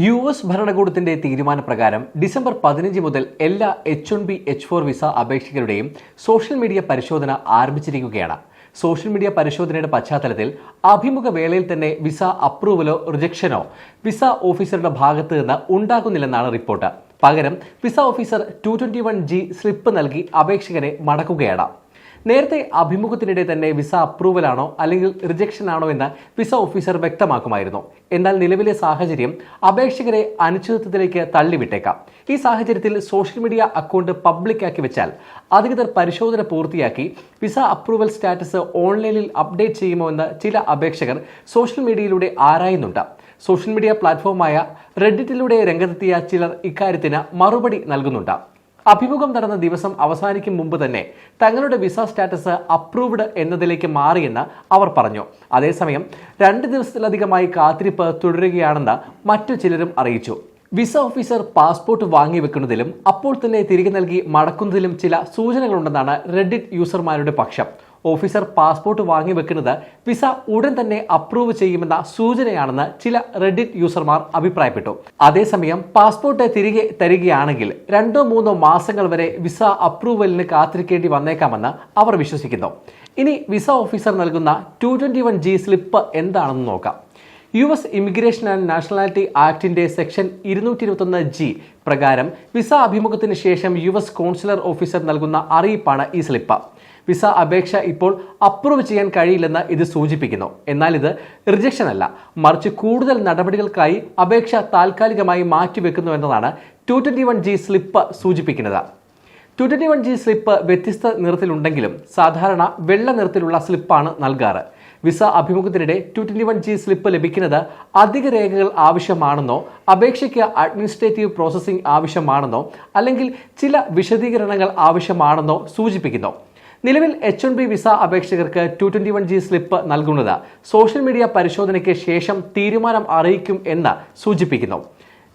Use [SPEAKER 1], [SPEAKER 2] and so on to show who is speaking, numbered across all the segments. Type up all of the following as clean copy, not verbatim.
[SPEAKER 1] US ഭരണകൂടത്തിന്റെ തീരുമാനപ്രകാരം December 15 മുതൽ എല്ലാ H1B H4 visa അപേക്ഷകരുടെയും social media പരിശോധന ആരംഭിച്ചിരിക്കുകയാണ്. സോഷ്യൽ മീഡിയ പരിശോധനയുടെ പശ്ചാത്തലത്തിൽ അഭിമുഖ വേളയിൽ തന്നെ വിസ അപ്രൂവലോ റിജക്ഷനോ വിസ ഓഫീസറുടെ ഭാഗത്ത് നിന്ന് ഉണ്ടാകുന്നില്ലെന്നാണ് റിപ്പോർട്ട്. പകരം വിസ ഓഫീസർ 221G സ്ലിപ്പ് നൽകി അപേക്ഷകരെ മടക്കുകയാണ്. നേരത്തെ അഭിമുഖത്തിനിടെ തന്നെ വിസ അപ്രൂവലാണോ അല്ലെങ്കിൽ റിജക്ഷൻ ആണോ എന്ന് വിസ ഓഫീസർ വ്യക്തമാക്കുമായിരുന്നു. എന്നാൽ നിലവിലെ സാഹചര്യം അപേക്ഷകരെ അനിശ്ചിതത്വത്തിലേക്ക് തള്ളിവിട്ടേക്കാം. ഈ സാഹചര്യത്തിൽ സോഷ്യൽ മീഡിയ അക്കൗണ്ട് പബ്ലിക്കാക്കി വെച്ചാൽ അധികൃതർ പരിശോധന പൂർത്തിയാക്കി വിസ അപ്രൂവൽ സ്റ്റാറ്റസ് ഓൺലൈനിൽ അപ്ഡേറ്റ് ചെയ്യുമോ എന്ന് ചില അപേക്ഷകർ സോഷ്യൽ മീഡിയയിലൂടെ ആരായുന്നുണ്ട്. സോഷ്യൽ മീഡിയ പ്ലാറ്റ്ഫോമായ റെഡിറ്റിലൂടെ രംഗത്തെത്തിയ ചിലർ ഇക്കാര്യത്തിന് മറുപടി നൽകുന്നുണ്ട്. അഭിമുഖം നടന്ന ദിവസം അവസാനിക്കും മുമ്പ് തന്നെ തങ്ങളുടെ വിസ സ്റ്റാറ്റസ് അപ്രൂവ്ഡ് എന്നതിലേക്ക് മാറിയെന്ന് അവർ പറഞ്ഞു. അതേസമയം 2 ദിവസത്തിലധികമായി കാത്തിരിപ്പ് തുടരുകയാണെന്ന് മറ്റു ചിലരും അറിയിച്ചു. വിസ ഓഫീസർ പാസ്പോർട്ട് വാങ്ങിവെക്കുന്നതിലും അപ്പോൾ തന്നെ തിരികെ നൽകി മടക്കുന്നതിലും ചില സൂചനകളുണ്ടെന്നാണ് റെഡിറ്റ് യൂസർമാരുടെ പക്ഷം. ഓഫീസർ പാസ്പോർട്ട് വാങ്ങിവെക്കുന്നത് വിസ ഉടൻ തന്നെ അപ്രൂവ് ചെയ്യുമെന്ന സൂചനയാണെന്ന് ചില റെഡിറ്റ് യൂസർമാർ അഭിപ്രായപ്പെട്ടു. അതേസമയം പാസ്പോർട്ട് തിരികെ തരികയാണെങ്കിൽ 2-3 മാസങ്ങൾ വരെ വിസ അപ്രൂവലിന് കാത്തിരിക്കേണ്ടി വന്നേക്കാമെന്ന് അവർ വിശ്വസിക്കുന്നു. ഇനി വിസ ഓഫീസർ നൽകുന്ന 221G സ്ലിപ്പ് എന്താണെന്ന് നോക്കാം. US ഇമിഗ്രേഷൻ ആൻഡ് നാഷണാലിറ്റി ആക്ടിന്റെ സെക്ഷൻ 221G പ്രകാരം വിസ അഭിമുഖത്തിന് ശേഷം US കോൺസുലർ ഓഫീസർ നൽകുന്ന അറിയിപ്പാണ് ഈ സ്ലിപ്പ്. വിസ അപേക്ഷ ഇപ്പോൾ അപ്രൂവ് ചെയ്യാൻ കഴിയില്ലെന്ന് ഇത് സൂചിപ്പിക്കുന്നു. എന്നാൽ ഇത് റിജക്ഷൻ അല്ല, മറിച്ച് കൂടുതൽ നടപടികൾക്കായി അപേക്ഷ താൽക്കാലികമായി മാറ്റിവെക്കുന്നു എന്നതാണ് 221G സ്ലിപ്പ് സൂചിപ്പിക്കുന്നത്. 221G സ്ലിപ്പ് വ്യത്യസ്ത നിറത്തിലുണ്ടെങ്കിലും സാധാരണ വെള്ള നിറത്തിലുള്ള സ്ലിപ്പാണ് നൽകാറ്. വിസ അഭിമുഖത്തിനിടെ 221G സ്ലിപ്പ് ലഭിക്കുന്നത് അധിക രേഖകൾ ആവശ്യമാണെന്നോ അപേക്ഷയ്ക്ക് അഡ്മിനിസ്ട്രേറ്റീവ് പ്രോസസ്സിംഗ് ആവശ്യമാണെന്നോ അല്ലെങ്കിൽ ചില വിശദീകരണങ്ങൾ ആവശ്യമാണെന്നോ സൂചിപ്പിക്കുന്നു. നിലവിൽ H1B വിസ അപേക്ഷകർക്ക് 221G സ്ലിപ്പ് നൽകുന്നത് സോഷ്യൽ മീഡിയ പരിശോധനയ്ക്ക് ശേഷം തീരുമാനം അറിയിക്കും എന്ന് സൂചിപ്പിക്കുന്നു.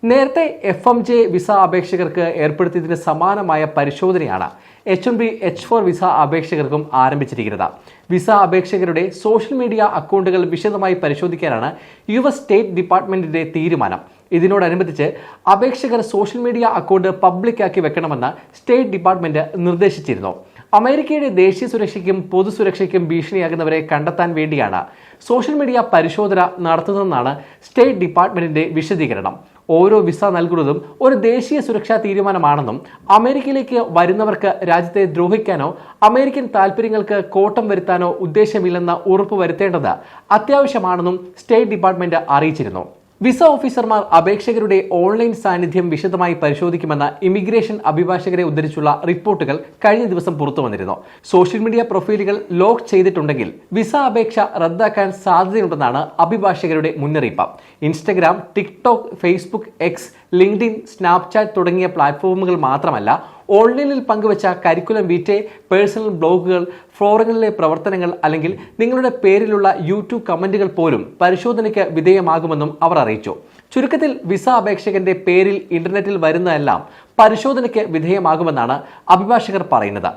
[SPEAKER 1] നേരത്തെ FMJ വിസ അപേക്ഷകർക്ക് ഏർപ്പെടുത്തിയതിന് സമാനമായ പരിശോധനയാണ് H1B H4 വിസ അപേക്ഷകർക്കും ആരംഭിച്ചിരിക്കുന്നത്. വിസ അപേക്ഷകരുടെ സോഷ്യൽ മീഡിയ അക്കൗണ്ടുകൾ വിശദമായി പരിശോധിക്കാനാണ് US സ്റ്റേറ്റ് ഡിപ്പാർട്ട്മെന്റിന്റെ തീരുമാനം. ഇതിനോടനുബന്ധിച്ച് അപേക്ഷകർ സോഷ്യൽ മീഡിയ അക്കൗണ്ട് പബ്ലിക്കാക്കി വെക്കണമെന്ന് സ്റ്റേറ്റ് ഡിപ്പാർട്ട്മെന്റ് നിർദ്ദേശിച്ചിരുന്നു. അമേരിക്കയുടെ ദേശീയ സുരക്ഷയ്ക്കും പൊതുസുരക്ഷയ്ക്കും ഭീഷണിയാകുന്നവരെ കണ്ടെത്താൻ വേണ്ടിയാണ് സോഷ്യൽ മീഡിയ പരിശോധന നടത്തുന്നതെന്നാണ് സ്റ്റേറ്റ് ഡിപ്പാർട്ട്മെന്റിന്റെ വിശദീകരണം. ഓരോ വിസ നൽകുന്നതും ഒരു ദേശീയ സുരക്ഷാ തീരുമാനമാണെന്നും അമേരിക്കയിലേക്ക് വരുന്നവർക്ക് രാജ്യത്തെ ദ്രോഹിക്കാനോ അമേരിക്കൻ താൽപ്പര്യങ്ങൾക്ക് കോട്ടം വരുത്താനോ ഉദ്ദേശമില്ലെന്ന് ഉറപ്പുവരുത്തേണ്ടത് അത്യാവശ്യമാണെന്നും സ്റ്റേറ്റ് ഡിപ്പാർട്ട്മെന്റ് അറിയിച്ചിരുന്നു. വിസ ഓഫീസർമാർ അപേക്ഷകരുടെ ഓൺലൈൻ സാന്നിധ്യം വിശദമായി പരിശോധിക്കുമെന്ന ഇമിഗ്രേഷൻ അഭിഭാഷകരെ ഉദ്ധരിച്ചുള്ള റിപ്പോർട്ടുകൾ കഴിഞ്ഞ ദിവസം പുറത്തു വന്നിരുന്നു. സോഷ്യൽ മീഡിയ പ്രൊഫൈലുകൾ ലോക്ക് ചെയ്തിട്ടുണ്ടെങ്കിൽ വിസ അപേക്ഷ റദ്ദാക്കാൻ സാധ്യതയുണ്ടെന്നാണ് അഭിഭാഷകരുടെ മുന്നറിയിപ്പ്. Instagram, TikTok, Facebook, X, LinkedIn, Snapchat തുടങ്ങിയ പ്ലാറ്റ്ഫോമുകൾ മാത്രമല്ല ഓൺലൈനിൽ പങ്കുവച്ച കരിക്കുലം വീറ്റെ, പേഴ്സണൽ ബ്ലോഗുകൾ, ഫോറങ്ങളിലെ പ്രവർത്തനങ്ങൾ അല്ലെങ്കിൽ നിങ്ങളുടെ പേരിലുള്ള യൂട്യൂബ് കമന്റുകൾ പോലും പരിശോധനയ്ക്ക് വിധേയമാകുമെന്നും അവർ അറിയിച്ചു. ചുരുക്കത്തിൽ വിസ അപേക്ഷകന്റെ പേരിൽ ഇന്റർനെറ്റിൽ വരുന്നതെല്ലാം പരിശോധനയ്ക്ക് വിധേയമാകുമെന്നാണ് അഭിഭാഷകർ പറയുന്നത്.